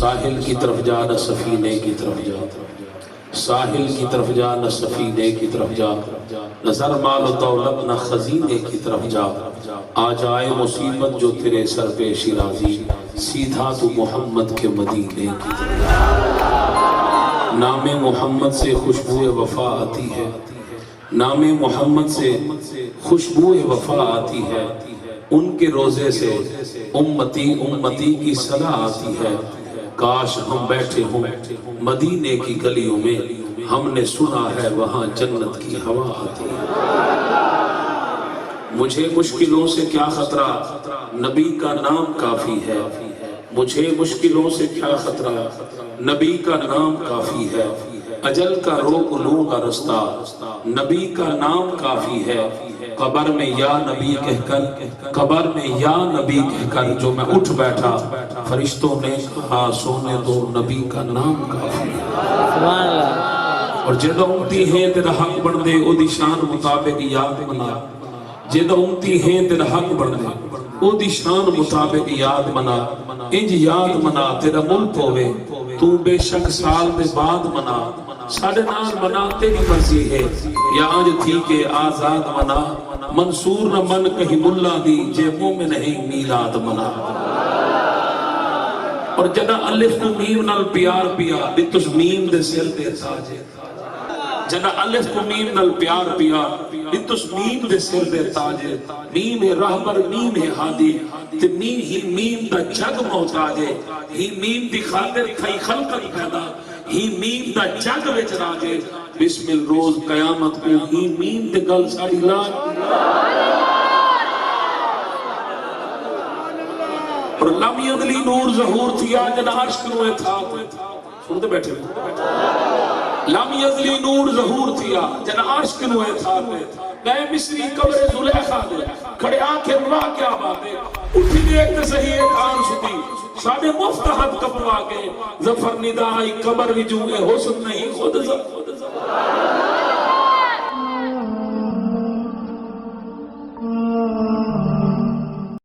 ساحل کی طرف جا نہ سفینے کی طرف جا، ساحل کی طرف جا نہ سفینے کی طرف جا، نظر مال و دولت نہ خزینے کی طرف جا، آ جائے مصیبت جو تیرے سر پہ شیرازی، سیدھا تو محمد کے مدینے کی طرف جا۔ نام محمد سے خوشبو وفا آتی ہے، نام محمد سے خوشبو وفا آتی ہے، ان کے روزے سے امتی امتی کی صدا آتی ہے۔ کاش ہم بیٹھے ہوں مدینے کی گلیوں میں، ہم نے سنا ہے وہاں جنت کی ہوا آتی ہے۔ مجھے مشکلوں سے کیا خطرہ، نبی کا نام کافی ہے، مجھے مشکلوں سے کیا خطرہ، نبی کا نام کافی ہے۔ اجل کا روک لوں گا رستہ، نبی کا نام کافی ہے۔ قبر میں یا نبی کہہ کر، قبر میں یا نبی کہہ کر جو میں اٹھ بیٹھا، فرشتوں نے کہا سونے دو نبی کا نام کافی ہے۔ سبحان اللہ۔ اور جدہ امتی ہیں تیرا حق بڑھ دے او دی شان مطابق یاد منا، جدہ امتی ہیں تیرا حق بڑھ دے او دی شان مطابق یاد منا، انج یاد منا تیرا ملک ہوئے تو بے شک سال دے بعد منا، ساڑھے نال منا تیری مرضی ہے یا آج تھی کہ آزاد منا، منصور نہ من کہیں ملا دی جے مومن نہیں میلاد منا۔ اور جدہ الف کو میم نال پیار پیا بتش میم دے سر دے تاجے، جدہ الف کو میم نال پیار پیا بتش میم دے سر دے تاجے، میم ہے رہبر میم ہے ہادی، تے میم ہی میم دا جگ محتاجے، ہی میم دی خاطر تھئی خلقت پیدا، ہی میم دا جگ وچ راجے، بسم الروز قیامت کو ہی میم دے گل ساڑی لاج۔ اور لم یدلی نور ظہور تھیا جن عرش کنوے تھا، سنتے بیٹھے لم یدلی نور ظہور تھیا جن عرش کنوے تھا، نئے مصری قبر زلیخا دے کھڑے آنکھیں ملا کیا باتیں، اٹھی دیکھتے صحیح ایک آن ستی ساڑھے مفتحت کپوا کے ظفر ندائی قبر وجوہ حسن نہیں خود ظفر